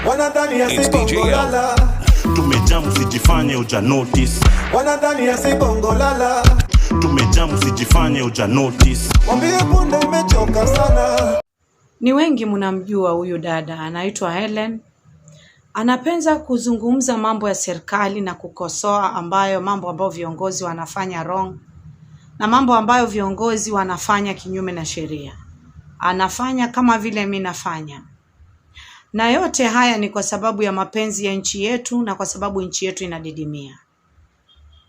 Wanadhani ya bongo lala. Tumejamu sijifanye uja notice. Wanadhani ya bongo lala. Tumejamu sijifanye uja notice. Mwambie punde imechoka sana. Ni wengi mnamjua huyu dada, anaitwa Helen. Anapenda kuzungumza mambo ya serikali na kukosoa mambo ambayo viongozi wanafanya wrong na mambo ambayo viongozi wanafanya kinyume na sheria. Anafanya kama vile mimi nafanya. Na yote haya ni kwa sababu ya mapenzi ya nchi yetu na kwa sababu nchi yetu inadidimia.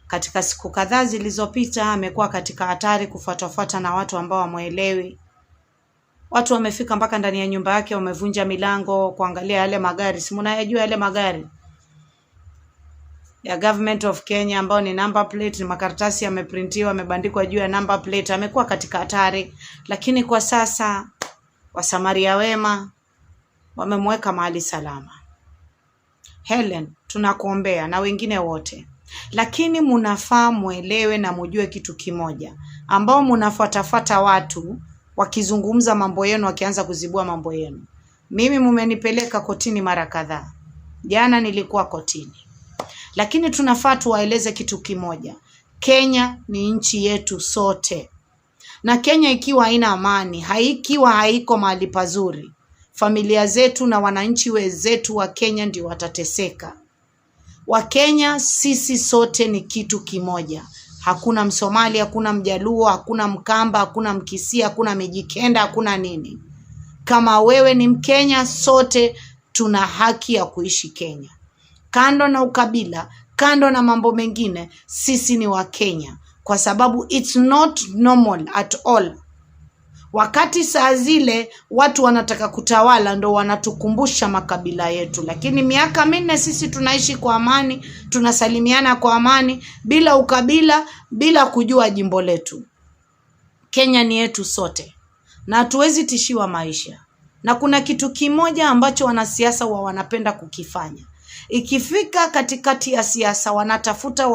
Katika siku kadhaa zilizopita amekuwa katika hatari kufuatafuata na watu ambao hawamuelewi. Watu wamefika mpaka ndani ya nyumba yake, wamevunja milango kuangalia yale magari. Si mnayajua yale magari ya Government of Kenya ambao ni number plate, ni makaratasi yameprintiwa, yamebandikwa juu ya number plate. Amekuwa katika hatari, lakini kwa sasa wasamaria wema wamemweka mahali salama. Helen, tunakuombea na wengine wote. Lakini mnafaa muelewe na mjue kitu kimoja, ambao mnafuatafuata watu wakizungumza mambo yenu, wakianza kuzibua mambo yenu. Mimi mumenipeleka kotini mara kadhaa. Jana nilikuwa kotini. Lakini tunafaa tuwaeleze kitu kimoja. Kenya ni nchi yetu sote. Na Kenya ikiwa haina amani, haiko mahali pazuri, familia zetu na wananchi wezetu wa Kenya ndio watateseka. Wa Kenya sisi sote ni kitu kimoja. Hakuna Msomali, hakuna Mjaluo, hakuna Mkamba, hakuna Mkisia, hakuna Mijikenda, hakuna nini. Kama wewe ni Mkenya, sote tuna haki ya kuishi Kenya. Kando na ukabila, kando na mambo mengine, sisi ni wa Kenya. Kwa sababu it's not normal at all. Wakati saa zile watu wanataka kutawala ndo wanatukumbusha makabila yetu. Lakini miaka 4 sisi tunaishi kwa amani, tunasalimiana kwa amani, bila ukabila, bila kujua jimbo letu. Kenya ni yetu sote na hatuwezi tishiwa maisha. Na kuna kitu kimoja ambacho wanasiasa wanapenda kukifanya. Ikifika katikati ya siasa wanatafuta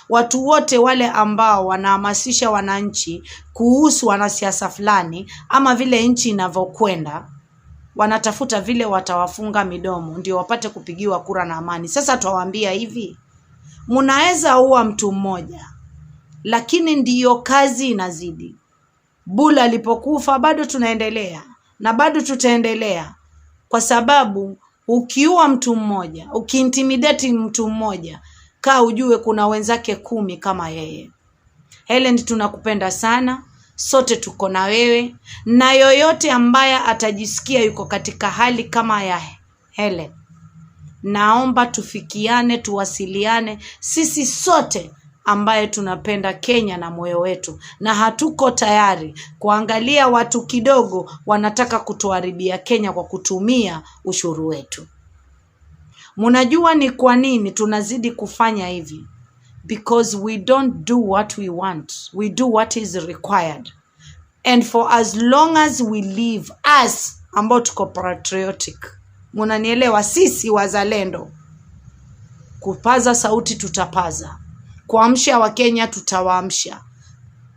watu wote wale ambao wanahamasisha wananchi kuhusu wanasiasa fulani ama vile nchi inavyokwenda. Wanatafuta vile watawafunga midomo ndio wapate kupigiwa kura na amani. Sasa tuwaambia hivi, mnaweza ua mtu mmoja, lakini ndiyo kazi inazidi. Bula alipokufa bado tunaendelea na bado tutaendelea, kwa sababu ukiua mtu mmoja, ukiintimidate mtu mmoja, ujue kuna wenzake 10 kama yeye. Helen, tunakupenda sana. Sote tuko na wewe, na yoyote ambaye atajisikia yuko katika hali kama ya Helen, naomba tufikiane, tuwasiliane. Sisi sote ambaye tunapenda Kenya na moyo wetu, na hatuko tayari kuangalia watu kidogo wanataka kutuharibia Kenya kwa kutumia ushuru wetu. Mnajua ni kwa nini tunazidi kufanya hivi? Because we don't do what we want. We do what is required. And for as long as we live, us ambao tuko patriotic, mnanielewa, sisi wazalendo, kupaza sauti tutapaza. Kuamsha Wakenya tutawaamsha.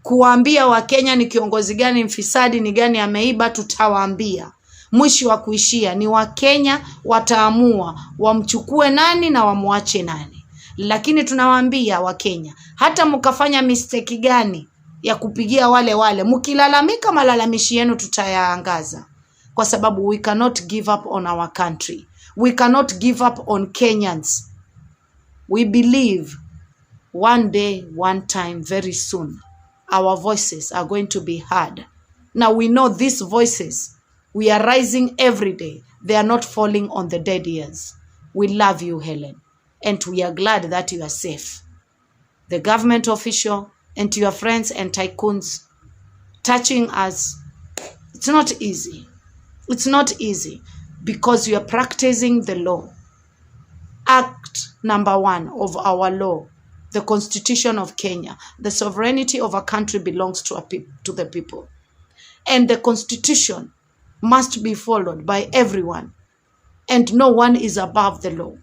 Kuambia Wakenya ni kiongozi gani mfisadi, ni gani ameiba, tutawaambia. Mwisho wa kuishia ni Wakenya wataamua wamchukue nani na wamwache nani. Lakini tunawaambia Wakenya, hata mkafanya mistake gani ya kupigia wale, mkilalamika malalamishi yenu tutayaangaza. Kwa sababu we cannot give up on our country. We cannot give up on Kenyans. We believe one day, one time, very soon, our voices are going to be heard. Now we know these voices, we are rising every day. They are not falling on the dead ears. We love you, Helen, and we are glad that you are safe. The government official and to your friends and tycoons touching us, it's not easy. It's not easy because you are practicing the law. Act number 1 of our law, the Constitution of Kenya. The sovereignty of a country belongs to the people. And the Constitution must be followed by everyone. And no one is above the law.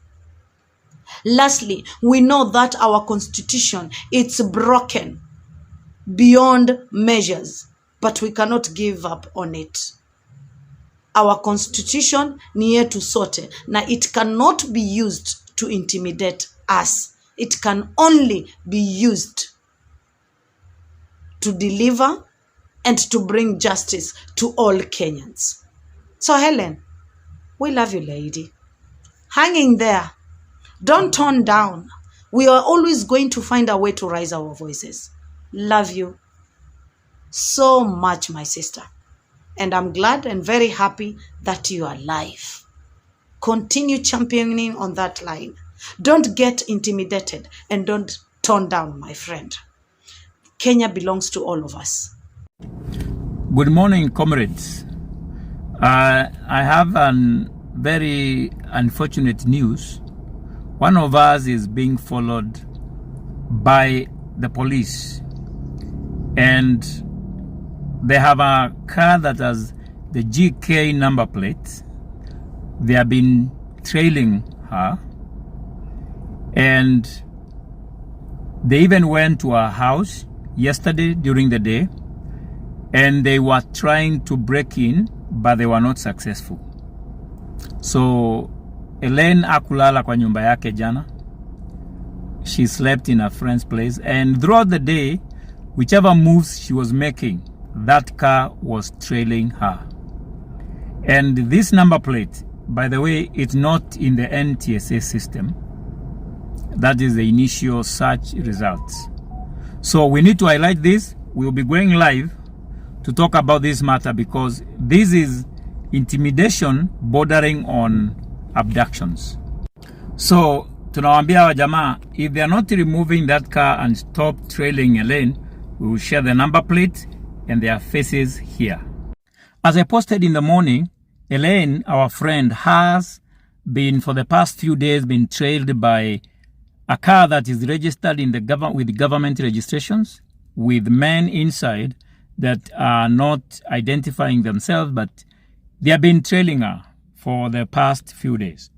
Lastly, we know that our Constitution, it's broken beyond measures, but we cannot give up on it. Our constitution ni yetu sote, na it cannot be used to intimidate us. It can only be used to deliver and to bring justice to all Kenyans. So Helen, we love you, lady. Hang in there. Don't turn down. We are always going to find a way to raise our voices. Love you so much, my sister. And I'm glad and very happy that you are alive. Continue championing on that line. Don't get intimidated and don't turn down, my friend. Kenya belongs to all of us. Good morning, comrades. I have a very unfortunate news. One of us is being followed by the police, and they have a car that has the GK number plate. They have been trailing her, and they even went to her house yesterday during the day, and they were trying to break in, but they were not successful. So Elaine akulala kwa nyumba yake jana. She slept in a friend's place, and throughout the day, whichever moves she was making, that car was trailing her. And this number plate, by the way, it's not in the NTSA system. That is the initial search results. So we need to highlight this. We'll be going live to talk about this matter, because this is intimidation bordering on abductions. So tunawaambia wa jamaa, if they are not removing that car and stop trailing Elaine, we will share the number plate and their faces here. As I posted in the morning, Elaine, our friend, has been for the past few days been trailed by a car that is registered in the with government registrations, with men inside that are not identifying themselves, but they have been trailing her for the past few days.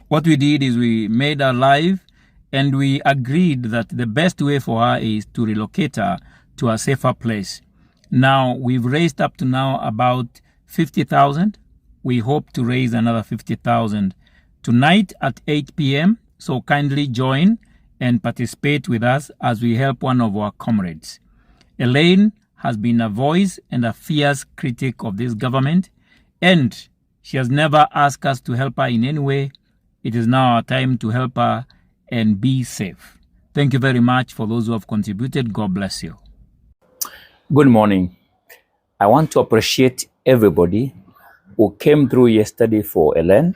What we did is we made her live, and we agreed that the best way for her is to relocate her to a safer place. Now, we've raised up to now about 50,000. We hope to raise another 50,000 tonight at 8 p.m. So kindly join and participate with us as we help one of our comrades. Elaine has been a voice and a fierce critic of this government, and she has never asked us to help her in any way. It is now our time to help her and be safe. Thank you very much for those who have contributed. God bless you. Good morning. I want to appreciate everybody who came through yesterday for Elaine.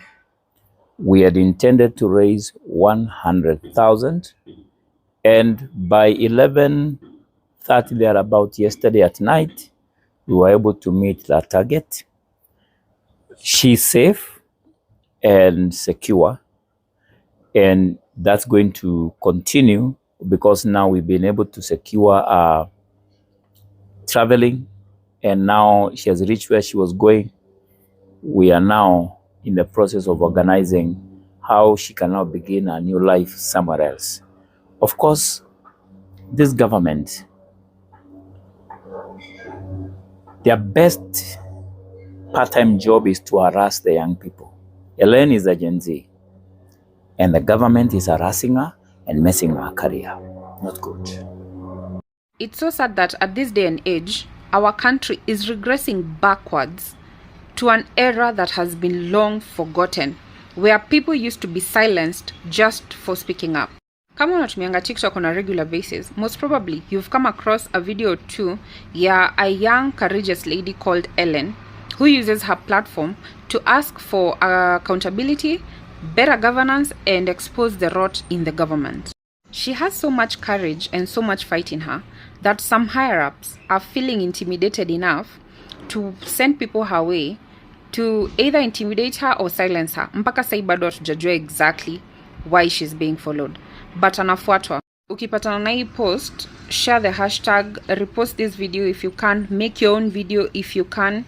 We had intended to raise 100,000, and by 11:30 thereabout yesterday at night, we were able to meet that target. She's safe and secure, and that's going to continue because now we've been able to secure traveling, and now she has reached where she was going. We are now in the process of organizing how she can now begin a new life somewhere else. Of course, this government, their best part-time job is to harass the young people. Elaine is a Gen Z, and the government is harassing her and messing her career. Not good. It's so sad that at this day and age, our country is regressing backwards to an era that has been long forgotten, where people used to be silenced just for speaking up. Kama unatumianga TikTok on a regular basis, most probably you've come across a video or two a young courageous lady called Ellen, who uses her platform to ask for accountability, better governance, and expose the rot in the government. She has so much courage and so much fight in her that some higher-ups are feeling intimidated enough to send people her way to either intimidate her or silence her. Mpaka sai bado hatujajua exactly why she's being followed, but anafuatwa. Ukipatana na hii post, share the hashtag, repost this video if you can, make your own video if you can,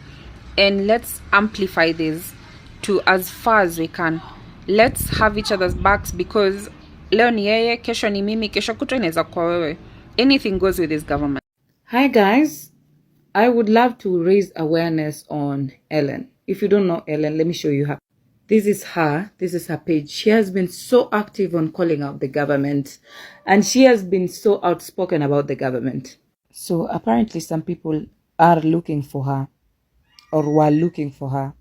and let's amplify this to as far as we can. Let's have each other's backs, because leo ni yeye, kesho ni mimi, kesho kutwa inaweza kuwa wewe. Anything goes with this government. Hi guys, I would love to raise awareness on Ellen. If you don't know Ellen, let me show you her. This is her. This is her page. She has been so active on calling out the government, and she has been so outspoken about the government. So apparently some people are looking for her, or were looking for her,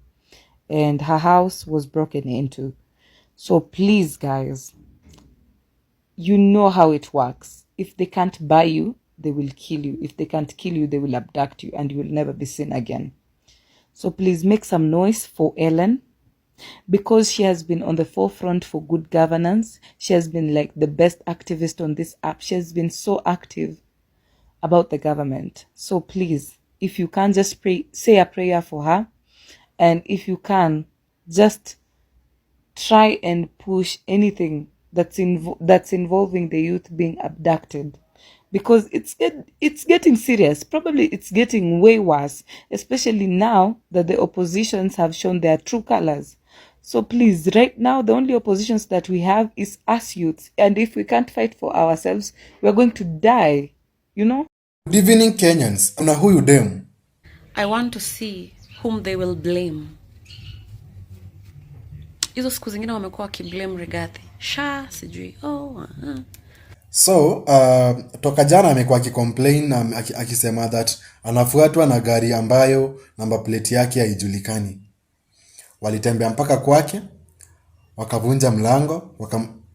and her house was broken into. So please, guys, you know how it works. If they can't buy you, they will kill you. If they can't kill you, they will abduct you, and you will never be seen again. So please make some noise for Ellen, because she has been on the forefront for good governance. She has been like the best activist on this app. She has been so active about the government. So please, if you can, just pray, say a prayer for her. And if you can, just try and push anything that's involving the youth being abducted, because it's getting serious. Probably it's getting way worse, especially now that the oppositions have shown their true colors. So please, right now, the only oppositions that we have is us youths. And if we can't fight for ourselves, we're going to die, you know? Good evening, Kenyans. Una huyu dem. I want to see whom they will blame. Hizo siku zingine wamekuwa wakiblame Rigathi. Sijui. So, toka jana amekuwa akicomplain na akisema that anafuatwa na gari ambayo number plate yake haijulikani. Walitembea mpaka kwake, wakavunja mlango,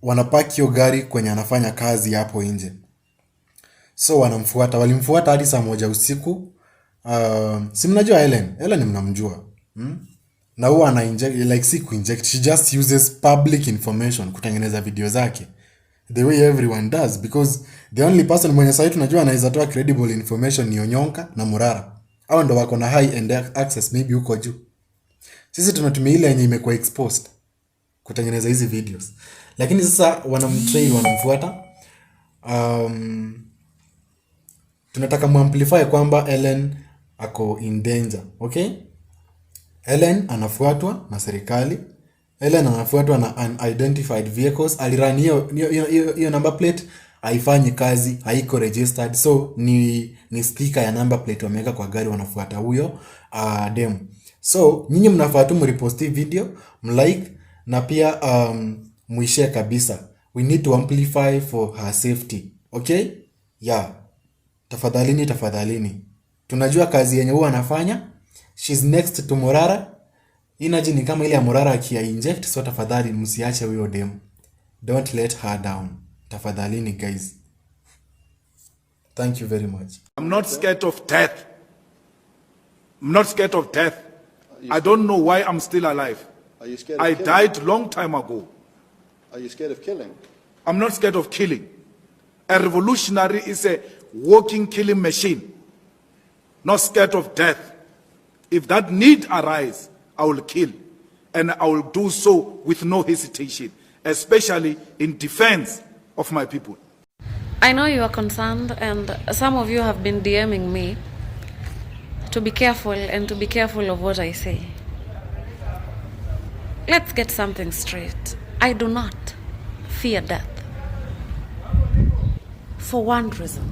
wanapaki hiyo gari kwenye anafanya kazi hapo nje. So wanamfuata, walimfuata hadi saa 1 usiku. Si mnajua Ellen mnamjua. Na huwa ana inject, like si inject, she just uses public information kutengeneza video zake, the way everyone does, because the only person mwenye sasa tunajua anaweza toa credible information ni Onyonka na Murara. Hao ndo wako na high end access, maybe huko juu. Sisi tunatumia ile yenye imekuwa exposed kutengeneza hizi videos, lakini sasa wanamtrail, wanamfuata. Tunataka muamplify kwamba Ellen ako in danger, okay? Ellen anafuatwa na serikali. Ellen anafuatwa na unidentified vehicles. Alirani hiyo number plate haifanyi kazi, haiko registered. So ni sticker ya number plate wameweka kwa gari, wanafuata huyo dem. So nyinyi mnafaa tu mrepost video, mlike na pia muishare kabisa. We need to amplify for her safety. Okay? Yeah. Tafadhalini. Tunajua kazi yenye huwa anafanya. She's next to Murara. Inaji ni kama ile ya Murara kia inject. So tafadhali msiache huyo dem. Don't let her down. Tafadhalini guys. Thank you very much. I'm not scared of death. I'm not scared of death. I don't know why I'm still alive. Are you scared of I killing? died long time ago. Are you scared of killing? I'm not scared of killing. A revolutionary is a walking killing machine. Not scared of death. If that need arise, I will kill. And I will do so with no hesitation, especially in defense of my people. I know you are concerned, and some of you have been DMing me to be careful and to be careful of what I say. Let's get something straight. I do not fear death. For one reason.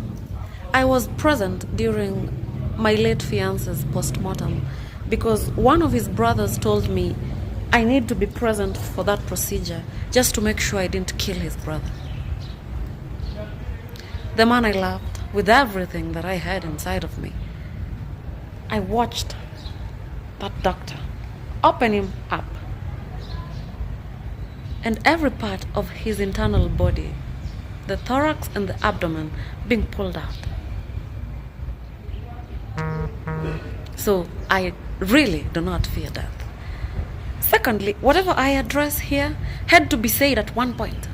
I was present during my late fiance's postmortem because one of his brothers told me I need to be present for that procedure just to make sure I didn't kill his brother. The man I loved with everything that I had inside of me. I watched that doctor open him up and every part of his internal body, the thorax and the abdomen, being pulled out. So I really do not fear death. Secondly, whatever I address here had to be said at one point.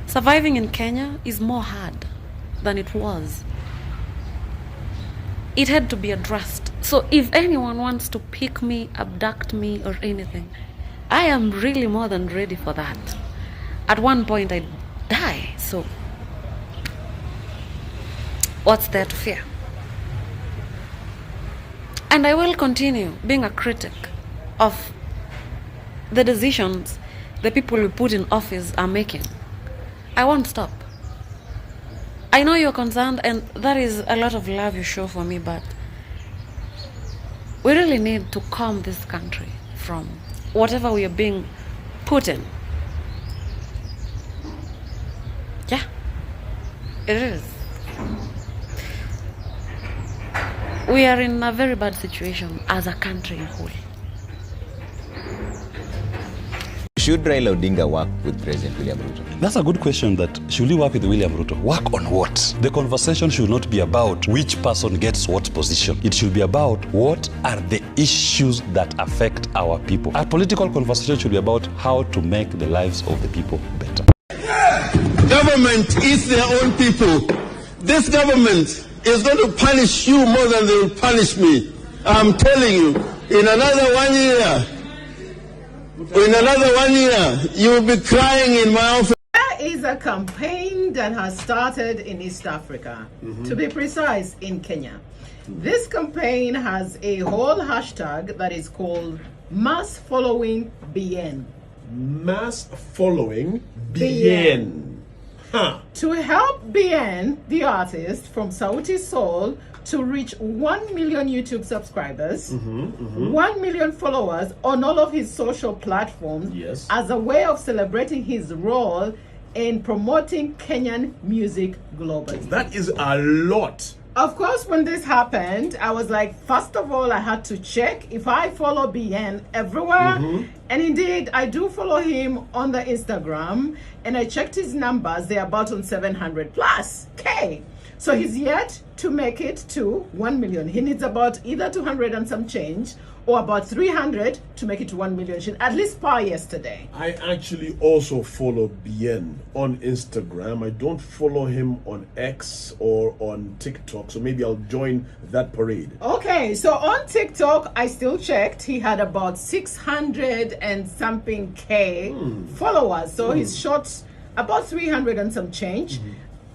Surviving in Kenya is more hard than it was. It had to be addressed. So if anyone wants to pick me, abduct me, or anything, I am really more than ready for that. At one point I'd die, so what's there to fear? And I will continue being a critic of the decisions the people we put in office are making. I won't stop. I know you're concerned, and that is a lot of love you show for me, but We really need to calm this country from whatever we are being put in. Yeah, it is. We are in a very bad situation as a country in whole. Should Raila Odinga work with President William Ruto? That's a good question. That should he work with William Ruto? Work on what? The conversation should not be about which person gets what position. It should be about what are the issues that affect our people. Our political conversation should be about how to make the lives of the people better. Government is their own people. This government is going to punish you more than they will punish me. I'm telling you, in another 1 year, you will be crying in my office. There is a campaign that has started in East Africa, to be precise, in Kenya. This campaign has a whole hashtag that is called Mass Following BN. Mass Following BN. Huh. To help BN, the artist from Sauti Sol, to reach 1 million YouTube subscribers, 1 million followers on all of his social platforms, as a way of celebrating his role in promoting Kenyan music globally. That is a lot. Of course, when this happened, I was like, first of all, I had to check if I follow BN everywhere. And indeed, I do follow him on the Instagram, and I checked his numbers. They're about on 700 plus K. So he's yet to make it to 1 million. He needs about either 200 and some change or about 300 to make it to 1 million. At least par yesterday. I actually also follow BN on Instagram. I don't follow him on X or on TikTok, so maybe I'll join that parade. Okay, so on TikTok, I still checked. He had about 600 and something K followers. So he's shot about 300 and some change.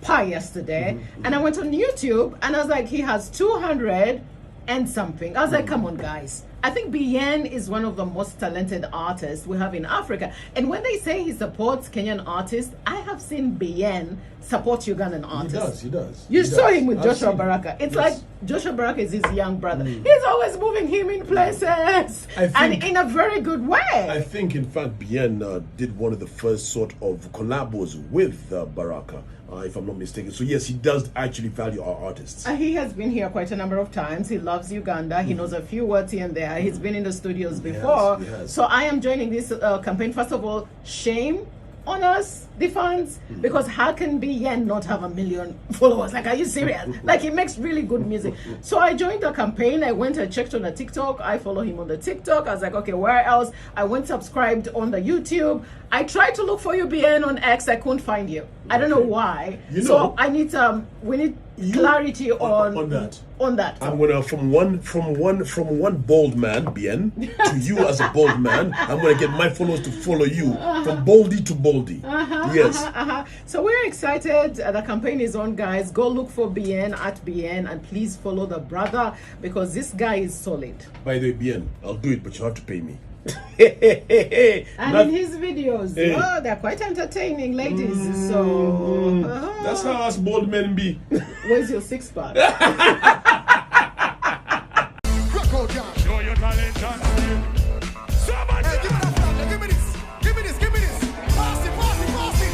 Par yesterday, and I went on YouTube and I was like, he has 200 and something. I was like, come on guys, I think BN is one of the most talented artists we have in Africa. And when they say he supports Kenyan artists, I have seen BN support Ugandan artists. He does. You saw him with Joshua Baraka. It's like Joshua Baraka is his young brother. He's always moving him in places, and in a very good way. I think, in fact, BN did one of the first sort of collabos with Baraka, if I'm not mistaken. So yes, he does actually value our artists. He has been here quite a number of times. He loves Uganda. He knows a few words here and there. He's been in the studios before. So I am joining this campaign. First of all, shame on us, the fans, because how can BN not have 1 million followers? Like, are you serious? Like, he makes really good music. So I joined the campaign. I went and checked on the TikTok. I follow him on the TikTok. I was like, okay, where else? I went subscribed on the YouTube. I tried to look for you, BN, on X. I couldn't find you. I don't know why. So I need we need clarity on that. I'm gonna from one bold man, BN, to you as a bold man. I'm gonna get my followers to follow you from boldy to boldy. So we're excited. The campaign is on, guys. Go look for BN at BN, and please follow the brother, because this guy is solid. By the way, BN, I'll do it, but you have to pay me. And in his videos, they're quite entertaining, ladies. So that's how us bold men be. Where's your six-pack? Show your talent. Hey, give me that flag. Give me this. Give me this. Give me this. Pass it. Pass it. Pass it.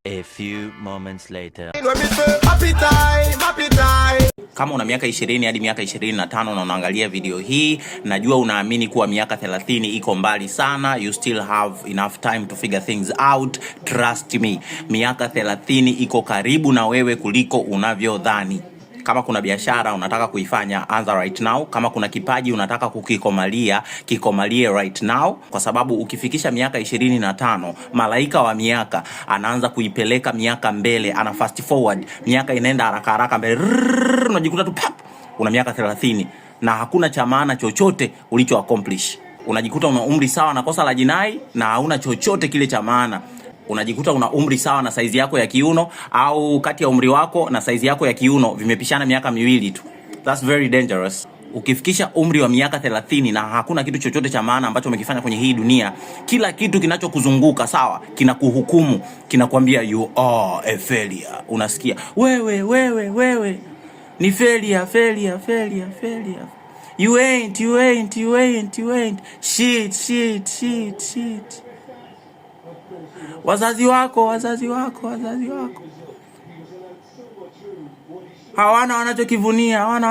A few moments later. Kama una miaka 20 hadi miaka 25 na unaangalia video hii, najua unaamini kuwa miaka 30 iko mbali sana. You still have enough time to figure things out. Trust me, miaka 30 iko karibu na wewe kuliko unavyodhani. Kama kuna biashara unataka kuifanya, anza right now. Kama kuna kipaji unataka kukikomalia, kikomalie right now, kwa sababu ukifikisha miaka 25, malaika wa miaka anaanza kuipeleka miaka mbele, ana fast forward, miaka inaenda haraka haraka mbele, unajikuta tu pap, una miaka 30 na hakuna cha maana chochote ulicho accomplish. Unajikuta una umri sawa na kosa la jinai na hauna chochote kile cha maana. unajikuta una umri sawa na saizi yako ya kiuno, au kati ya umri wako na saizi yako ya kiuno vimepishana miaka 2 tu. That's very dangerous. Ukifikisha umri wa miaka 30 na hakuna kitu chochote cha maana ambacho umekifanya kwenye hii dunia, kila kitu kinachokuzunguka sawa kinakuhukumu, kinakwambia you are a failure. Unasikia wewe ni failure. You ain't. Shit. Wazazi wako hawana wanachojivunia.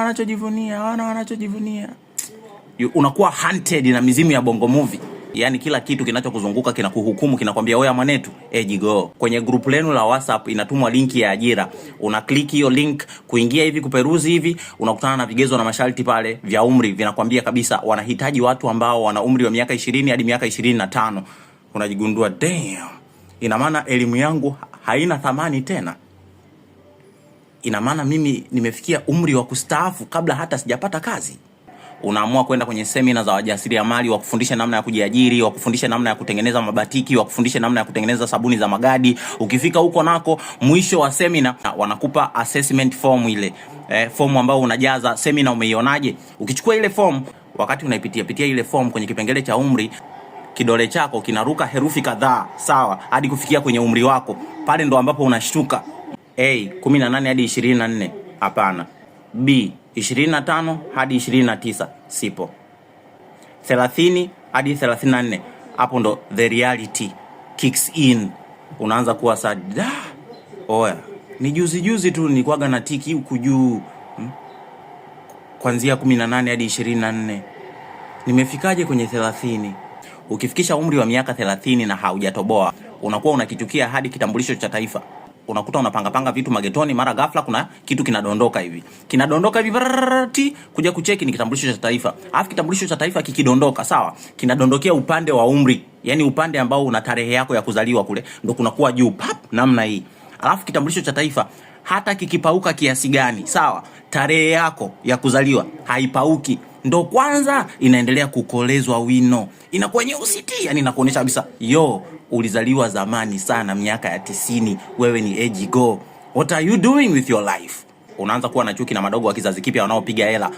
Unakuwa hunted na mizimu ya bongo movie. Yani kila kitu kinachokuzunguka kinakuhukumu, kinakwambia wewe mwanetu, go. Kwenye group lenu la WhatsApp inatumwa linki ya ajira. Una click hiyo link, kuingia hivi, kuperuzi hivi, unakutana na vigezo na masharti pale vya umri, vinakwambia kabisa wanahitaji watu ambao wana umri wa miaka 20 hadi miaka 25. Unajigundua damn, ina maana elimu yangu haina thamani tena. Ina maana mimi nimefikia umri wa kustaafu kabla hata sijapata kazi. Unaamua kwenda kwenye semina za wajasiriamali, wakufundisha namna ya kujiajiri, wakufundisha namna ya kutengeneza mabatiki, wakufundisha namna ya kutengeneza sabuni za magadi. Ukifika huko nako, mwisho wa semina wanakupa assessment form ile. Form ambayo unajaza, semina umeionaje? Ukichukua ile form, wakati unaipitia ile form kwenye kipengele cha umri, kidole chako kinaruka herufi kadhaa, sawa, hadi kufikia kwenye umri wako. Pale ndo ambapo unashtuka. A 18 hadi 24, hapana. B 25 hadi 29, sipo. 30 hadi 34, hapo ndo the reality kicks in. Unaanza kuwa sad. Oya, ni juzi tu nilikuwaga na tiki huku juu. Kuanzia 18 hadi 24. Nimefikaje kwenye 30? Ukifikisha umri wa miaka 30 na haujatoboa, unakuwa unakichukia hadi kitambulisho cha taifa. Unakuta unapanga vitu magetoni, mara ghafla kuna kitu kinadondoka hivi kuja kucheki ni kitambulisho cha taifa. Alafu kitambulisho cha taifa kikidondoka, sawa, kinadondokea upande wa umri, yani upande ambao una tarehe yako ya kuzaliwa kule, ndo kunakuwa juu pap namna hii. Alafu kitambulisho cha taifa hata kikipauka kiasi gani, sawa, tarehe yako ya kuzaliwa haipauki, ndo kwanza inaendelea kukolezwa wino, inakuwa nyeusi, yani inakuonyesha kabisa ulizaliwa zamani sana, miaka ya 90, wewe ni age go. What are you doing with your life? Unaanza kuwa na chuki na madogo wa kizazi kipya wanaopiga hela.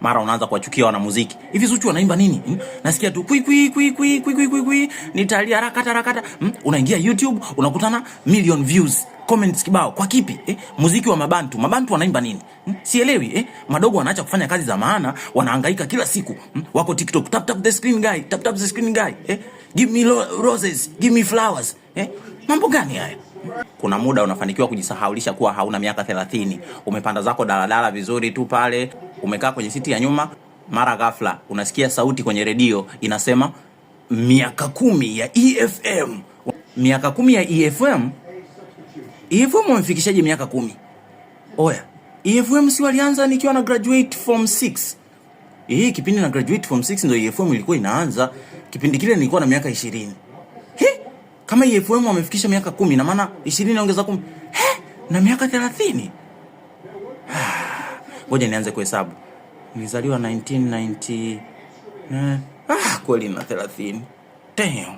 Mara unaanza kuwachukia wana muziki. Hivi Zuchu wanaimba nini? Nasikia tu kwi nitalia rakata. Unaingia YouTube, unakutana million views, comments kibao. Kwa kipi? Muziki wa mabantu wanaimba nini? Sielewi. Madogo wanaacha kufanya kazi za maana, wanahangaika kila siku. Wako TikTok, tap the screen guy. Give me roses, give me flowers. Mambo gani haya? Kuna muda unafanikiwa kujisahaulisha kuwa hauna miaka 30. Umepanda zako daladala vizuri tu pale, umekaa kwenye siti ya nyuma, mara ghafla unasikia sauti kwenye redio inasema miaka 10 ya EFM. Miaka 10 ya EFM? EFM wamefikishaje miaka 10? Oya, EFM si walianza nikiwa na graduate form 6. Kipindi na graduate form 6 ndio EFM ilikuwa inaanza. Kipindi kile nilikuwa na miaka 20. Kama EFM wamefikisha miaka 10, na maana 20 ongeza 10. Na miaka 30. Ngoja nianze kuhesabu. Nilizaliwa 1990. Kweli na 30. Damn.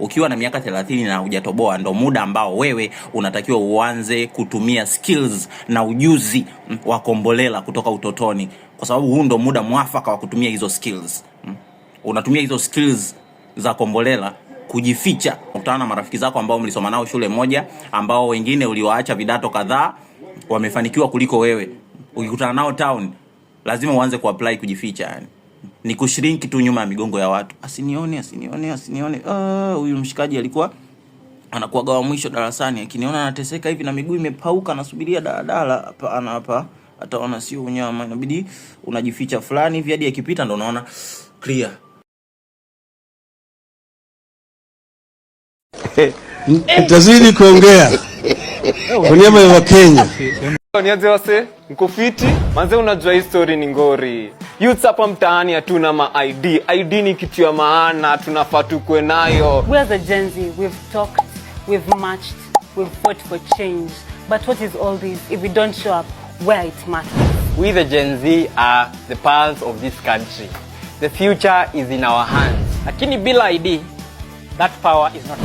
Ukiwa na miaka 30 na hujatoboa, ndo muda ambao wewe unatakiwa uanze kutumia skills na ujuzi wa kombolela kutoka utotoni, kwa sababu huu ndo muda mwafaka wa kutumia hizo skills. Unatumia hizo skills za kombolela kujificha. Ukutana na marafiki zako ambao mlisoma nao shule moja, ambao wengine uliwaacha vidato kadhaa, wamefanikiwa kuliko wewe. Ukikutana nao town, lazima uanze kuapply kujificha, yani ni kushrink tu nyuma ya migongo ya watu. Asinione. Huyu mshikaji alikuwa anakuwa gawa mwisho darasani, akiniona anateseka hivi na miguu imepauka nasubiria daladala, hapa ataona sio unyama, inabidi unajificha fulani hivi hadi akipita ndo unaona clear. Tazidi kuongea kwa niaba ya Kenya. Nianze wase, niko fiti. Manze unajua hii story ni ngori. Youths hapa mtaani hatuna ma ID. ID ni kitu ya maana, tunafaa tukue nayo. We as a Gen Z, we've talked, we've marched, we've fought for change. But what is all this if we don't show up where it matters? We the Gen Z are the pulse of this country. The future is in our hands. Lakini bila ID, that power is not.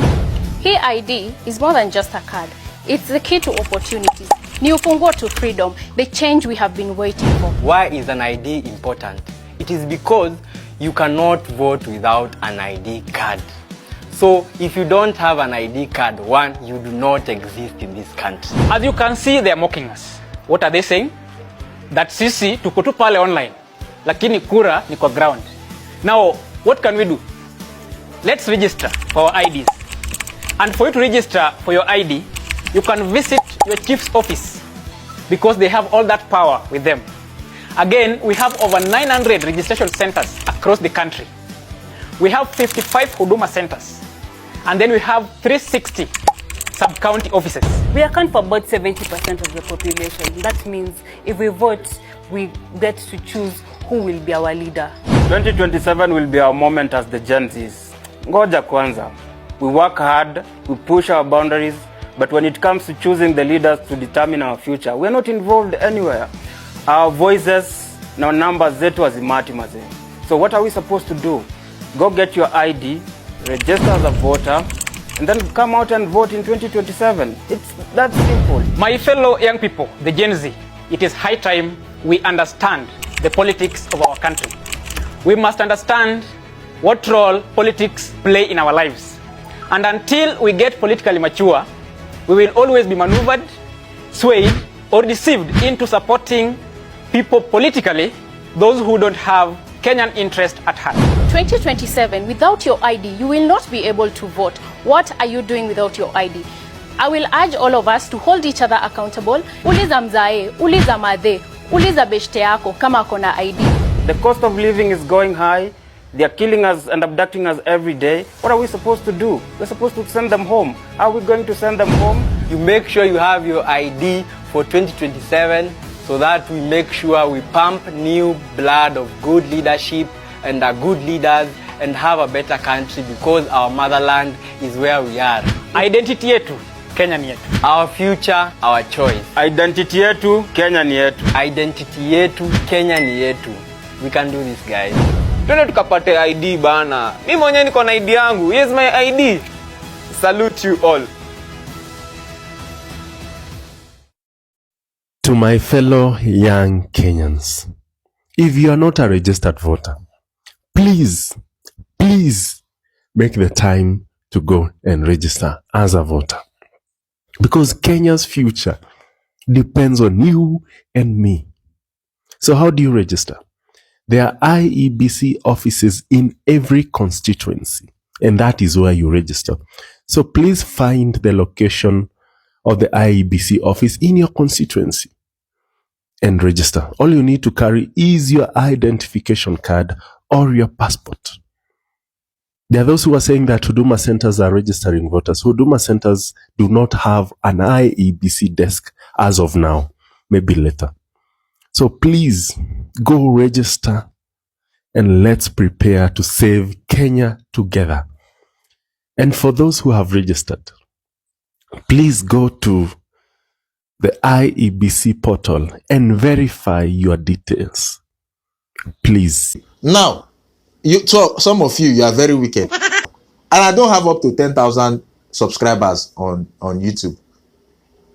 Hii ID is more than just a card. It's the key to opportunities. Ni ufunguo to freedom, the change we have been waiting for. Why is an ID important? It is because you cannot vote without an ID card. So if you don't have an ID card, one, you do not exist in this country. As you can see, they are mocking us. What are they saying? That sisi tuko tu pale online, lakini kura ni kwa ground. Now, what can we do? Let's register for our IDs. And for you to register for your ID, you can visit your chief's office because they have all that power with them. Again, we have over 900 registration centers across the country. We have 55 Huduma centers. And then we have 360 sub-county offices. We account for about 70% of the population. That means if we vote, we get to choose who will be our leader. 2027 will be our moment as the Gen Zs. Ngoja kwanza. We work hard, we push our boundaries, but when it comes to choosing the leaders to determine our future, we are not involved anywhere. Our voices na numbers zetu hazimati mazee. So what are we supposed to do? Go get your ID, register as a voter, and then come out and vote in 2027. It's that simple. My fellow young people, the Gen Z, it is high time we understand the politics of our country. We must understand what role politics play in our lives. And until we get politically mature, we will always be maneuvered, swayed, or deceived into supporting people politically, those who don't have Kenyan interest at heart. 2027, without your ID, you will not be able to vote. What are you doing without your ID? I will urge all of us to hold each other accountable. Uliza mzae, uliza madhe, uliza beshte yako kama akona ID. The cost of living is going high. They are killing us and abducting us every day. What are we supposed to do? We're supposed to send them home. How are we going to send them home? You make sure you have your ID for 2027 so that we make sure we pump new blood of good leadership and are good leaders and have a better country because our motherland is where we are. Identity yetu, Kenya ni yetu. Our future, our choice. Identity yetu, Kenya ni yetu. Identity yetu, Kenya ni yetu. We can do this, guys. Twende tukapate ID bana. Mimi mwenyewe niko na ID yangu. Here's my ID. Salute you all. To my fellow young Kenyans, if you are not a registered voter, please make the time to go and register as a voter. Because Kenya's future depends on you and me. So how do you register? There are IEBC offices in every constituency, and that is where you register. So please find the location of the IEBC office in your constituency and register. All you need to carry is your identification card or your passport. There are those who are saying that Huduma centers are registering voters. Huduma centers do not have an IEBC desk as of now, maybe later. So please go register and let's prepare to save Kenya together. And for those who have registered, please go to the IEBC portal and verify your details. Please. Now, so some of you are very wicked. And I don't have up to 10,000 subscribers on YouTube.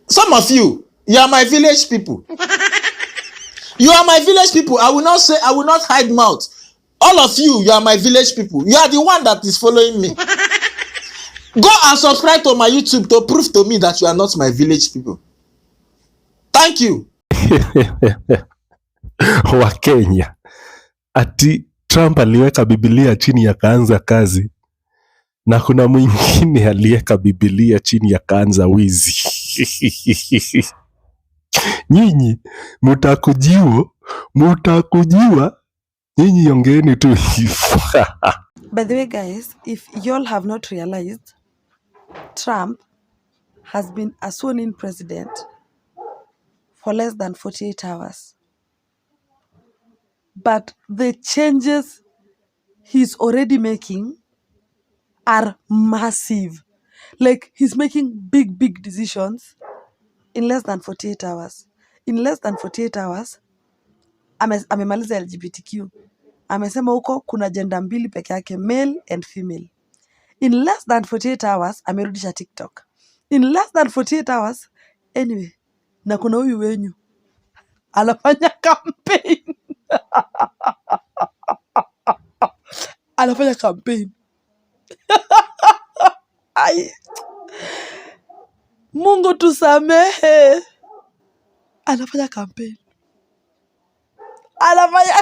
Some of you are my village people. You are my village people. I will not hide mouth. All of you are my village people. You are the one that is following me. Go and subscribe to my YouTube to prove to me that you are not my village people. Thank you. Wa Kenya. Ati Trump aliweka Biblia chini akaanza kazi. Na kuna mwingine aliweka Biblia chini akaanza wizi. Nyinyi mutakujiwa. Nyinyi ongeeni tu hivyo. By the way, guys, if y'all have not realized, Trump has been a sworn-in president for less than 48 hours. But the changes he's already making are massive. Like, he's making big decisions in less than 48 hours. In less than 48 hours, amemaliza LGBTQ. Amesema huko kuna gender mbili peke yake, male and female. In less than 48 hours amerudisha TikTok. In less than 48 hours anyway, na kuna huyu wenyu anafanya campaign. Anafanya campaign. Ai, Mungu tusamehe. Anafanya campaign. Anafanya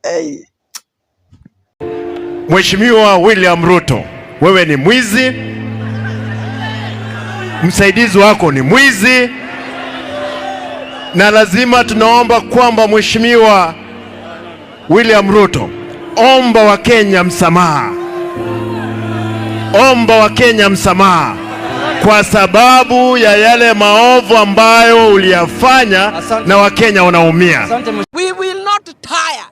hey. Mheshimiwa William Ruto, wewe ni mwizi, msaidizi wako ni mwizi, na lazima tunaomba kwamba Mheshimiwa William Ruto, omba Wakenya msamaha. Omba Wakenya msamaha kwa sababu ya yale maovu ambayo uliyafanya na Wakenya wanaumia. We will not tire.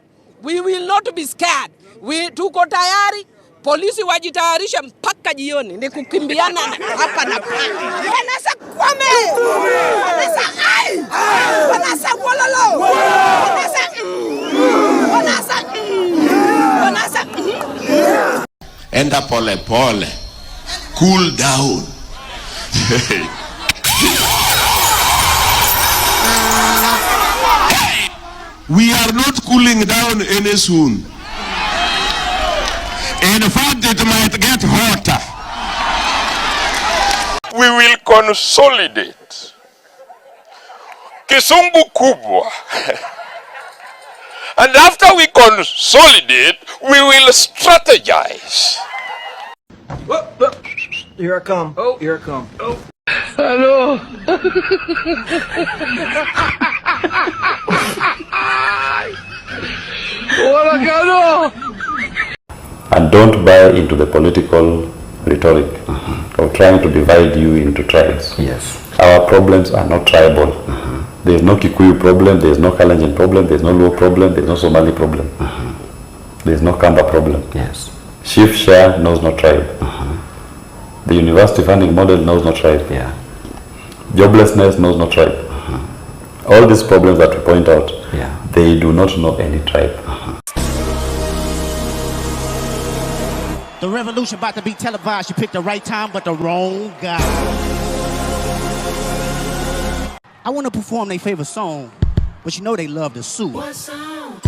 We will not be scared. Tuko tayari. Polisi wajitayarisha mpaka jioni ni kukimbiana hapa na pale. Wanasa Kwame. Wanasa ai. Wanasa Wololo. Wanasa Enda pole pole. Cool down. We are not cooling down any soon. In fact, it might get hotter. We will consolidate Kisungu kubwa. And after we consolidate, we will strategize. Here I come. Here I come. Hello. And don't buy into the political rhetoric of trying to divide you into tribes. Yes. Our problems are not tribal. There is no Kikuyu problem, there is no Kalenjin problem, there is no Luo problem, there is no Somali problem. There is no Kamba problem. Yes. Chief share knows no tribe. The university funding model knows no tribe. Yeah. Joblessness knows no tribe. All these problems that we point out, yeah, they do not know any tribe. The revolution about to be televised. You picked the right time, but the wrong guy. I want to perform their favorite song, but you know they love to sue. What song?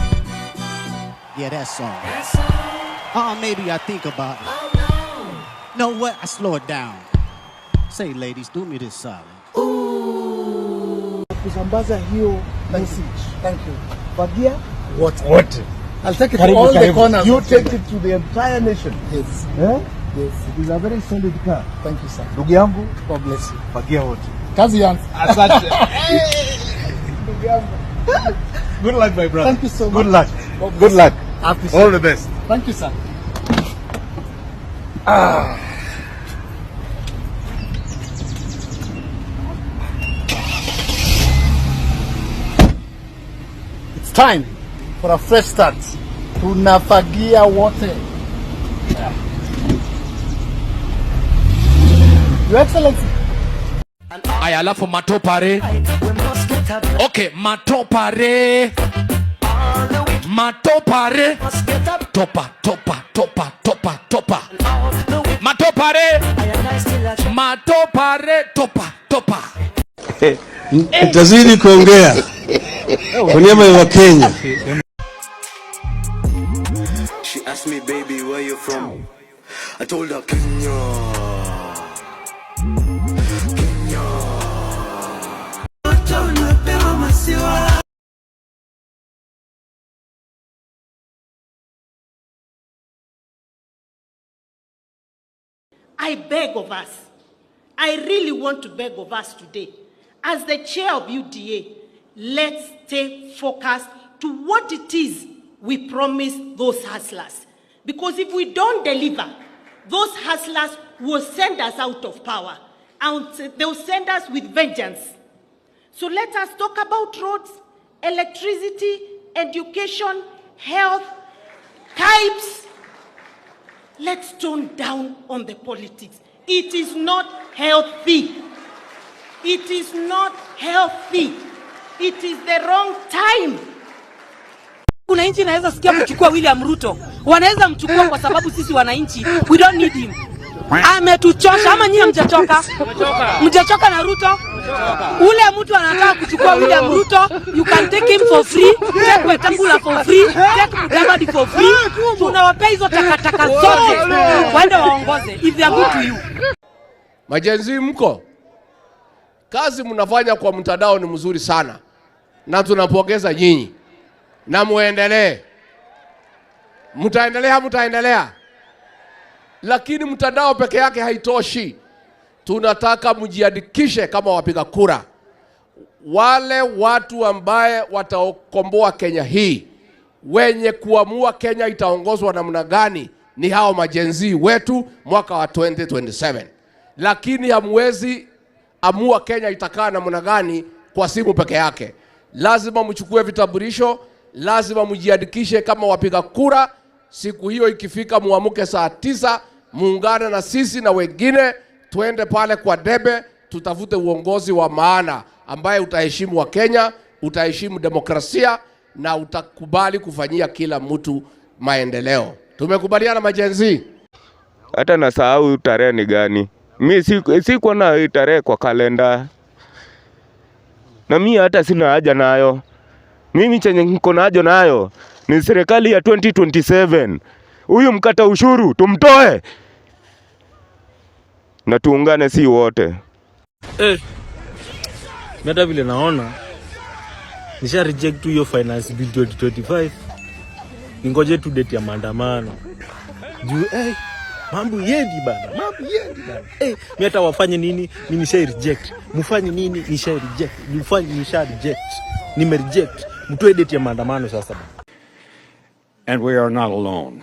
Yeah, that song. Maybe I think about it. Oh, no. Know what? I slow it down. Say, ladies, do me this solid. Kusambaza hiyo message. Thank you. Fagia? What? I'll take it Karibu, to all karibu. the corners. You take it to the entire nation. Yes. Eh? Yes. It is a very solid car. Thank you, sir. Ndugu yangu, God bless you. fagia wote. Kazi yangu. Asante. Good luck, my brother. Thank you so much. Good luck. God bless Good luck. you. I appreciate All the it. best. Thank you, sir. It's time for a fresh start. Tunafagia wote. Your Excellency. Aya, alafu matopare. Okay, matopare. Matopare. Topa. Matopare. Matopare. Topa. Itazidi kuongea kwa niaba ya Wakenya. She asked me, baby, where you from? I told her, Kenya. I beg of us, I really want to beg of us today, as the chair of UDA, let's stay focused to what it is we promise those hustlers. Because if we don't deliver, those hustlers will send us out of power, and they'll send us with vengeance. So let us talk about roads, electricity, education, health, types. Let's tone down on the politics. It is not healthy. It is not healthy. It is the wrong time. Kuna nchi inaweza sikia kuchukua William Ruto. Wanaweza mchukua kwa sababu sisi wananchi we don't need him. Ametuchosha. Ama nyinyi mjachoka? Mjachoka na Ruto? Ule mtu anataka kuchukua William Ruto, you can take him for free, take Wetangula for free, take Mudavadi for free. Tunawapea hizo takataka zote waende waongoze if they are good to you. Majenzi mko? Kazi mnafanya kwa mtandao ni mzuri sana. Na tunapongeza nyinyi. Na muendelee. Mtaendelea. Lakini mtandao peke yake haitoshi. Tunataka mjiandikishe kama wapiga kura. Wale watu ambaye watakomboa Kenya hii, wenye kuamua Kenya itaongozwa namna gani, ni hao majenzi wetu mwaka wa 2027. Lakini hamwezi amua Kenya itakaa namna gani kwa simu peke yake. Lazima mchukue vitambulisho, lazima mjiandikishe kama wapiga kura. Siku hiyo ikifika muamuke saa 9, muungane na sisi na wengine, tuende pale kwa debe, tutafute uongozi wa maana ambaye utaheshimu wa Kenya, utaheshimu demokrasia na utakubali kufanyia kila mtu maendeleo. Tumekubaliana majenzi? Hata nasahau tarehe ni gani. Mimi siko na tarehe kwa kalenda. Na mimi hata sina haja nayo. Mimi chenye niko nayo nayo ni serikali ya 2027. Huyu mkata ushuru tumtoe. Na tuungane si wote. Meta vile naona nisha reject hiyo finance bill 2025. Ningoje tu date ya maandamano. Juu mambo yendi bana. Mimi hata wafanye nini? Mimi nisha reject. Mfanye nini? Nisha reject. Mfanye nisha reject. Nime reject. Mtoe date ya maandamano sasa. And we are not alone.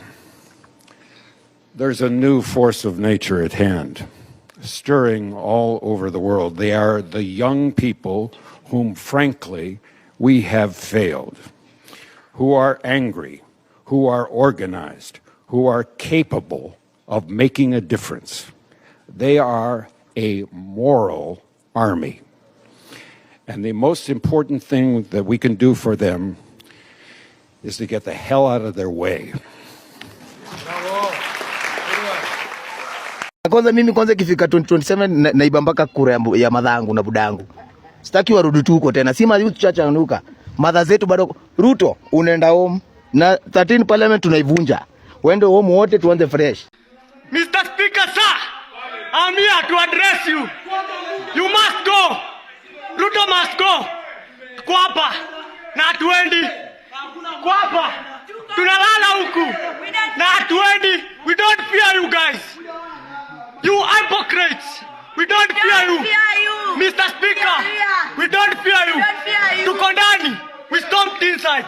There's a new force of nature at hand, stirring all over the world. They are the young people whom, frankly, we have failed, who are angry, who are organized, who are capable of making a difference. They are a moral army. And the most important thing that we can do for them is to get the hell out of their way. Kwanza mimi ikifika 2027 naiba mpaka kura ya madhangu na budangu. Sitaki warudi tu huko tena. Sima youth church anuka. Madha zetu bado Ruto unaenda home na 13 parliament tunaivunja. Wende home wote tuanze fresh. Mr. Speaker, sir, I'm here to address you. You must go. Ruto must go. Kwapa na hatuendi. Kwapa tunalala huku na hatuendi. We don't fear you guys. You hypocrites. We don't fear you. Mr. Speaker, we don't fear you. Tuko ndani. We stomped inside.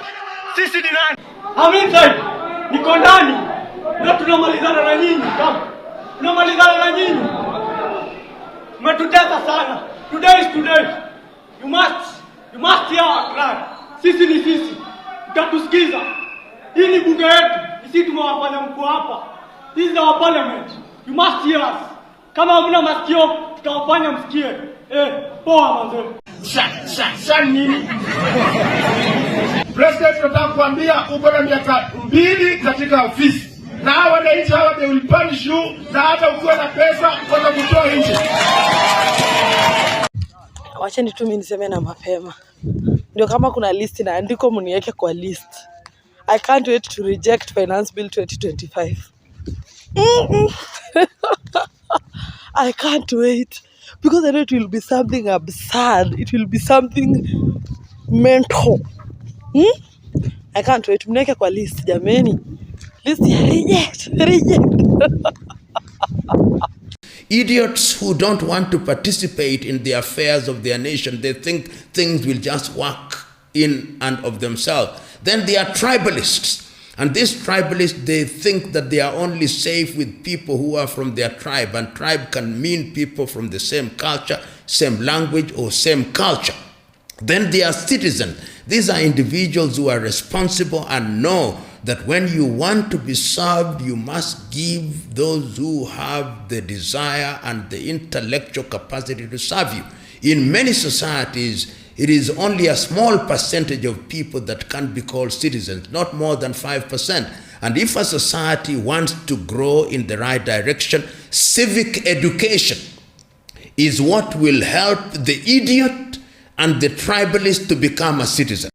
Sisi ni nani? I'm inside. Niko ndani. Na tunamalizana na nyinyi. Tunamalizana na nyinyi. Mmetutesa sana. Today is today. You must hear our cry. Sisi ni sisi. Utatusikiza. Hii ni bunge yetu. Sisi tumewafanya mko hapa. This is our parliament. You must hear us. Kama hamna masikio, tutawafanya msikie. Poa manze. Sasa nini? President tunataka kuambia uko na miaka 2 katika ofisi. Na wananchi hawa they will punish you na hata ukiwa na pesa kwenda kutoa nje. Wacheni tu mimi niseme na mapema. Ndio kama kuna list na andiko mniweke kwa list. I can't wait to reject finance bill 2025. I can't wait because I know it will be something absurd. It will be something mental. I can't wait. Mneke kwa list jameni. List ya reject. Idiots who don't want to participate in the affairs of their nation, they think things will just work in and of themselves. Then they are tribalists. And these tribalists, they think that they are only safe with people who are from their tribe. And tribe can mean people from the same culture, same language, or same culture. Then they are citizens. These are individuals who are responsible and know that when you want to be served, you must give those who have the desire and the intellectual capacity to serve you. In many societies, It is only a small percentage of people that can be called citizens, not more than 5%. And if a society wants to grow in the right direction, civic education is what will help the idiot and the tribalist to become a citizen.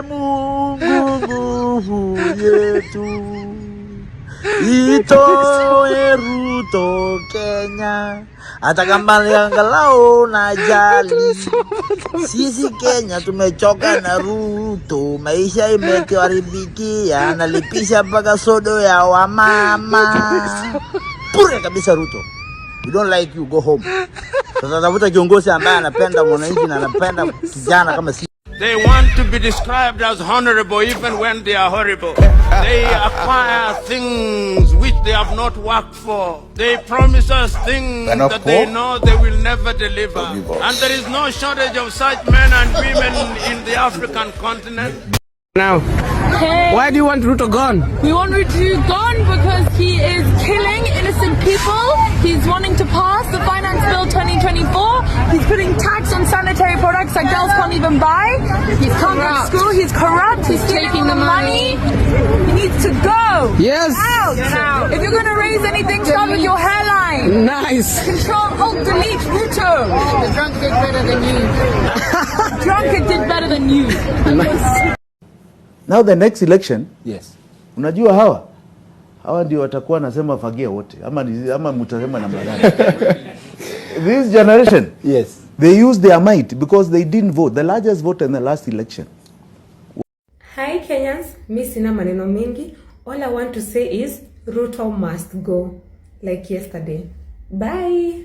Mungu yetu itoe Ruto Kenya, hata kama angalau na jali. Sisi Kenya tumechoka na Ruto, maisha imetuharibikia, analipisha mpaka sodo ya wamama. Pure kabisa Ruto. We don't like you, go home. Sasa tafuta kiongozi ambaye anapenda mwananchi na anapenda kijana kama sisi. They want to be described as honorable even when they are horrible. They acquire things which they have not worked for. They promise us things that they know they will never deliver. And there is no shortage of such men and women in the African continent. Now, why do you want Ruto gone? We want Ruto gone because he is killing innocent people. He's wanting to pass the Finance Bill 2024. He's putting tax on sanitary products that girls can't even buy. He's can't go to school. He's corrupt. He's taking the money. He needs to go. Yes. Out. If you're going to raise anything, start with your hairline. Nice. Control, Alt, Delete, Ruto. The drunk did better than you. Drunk did better than you. Nice. Now the next election, yes. Unajua hawa ndio watakuwa nasema fagia wote ama mtasema namna gani? This generation, yes, they use their might because they didn't vote, the largest vote in the last election. Hi Kenyans, mi sina maneno mingi. All I want to say is Ruto must go, like yesterday. Bye.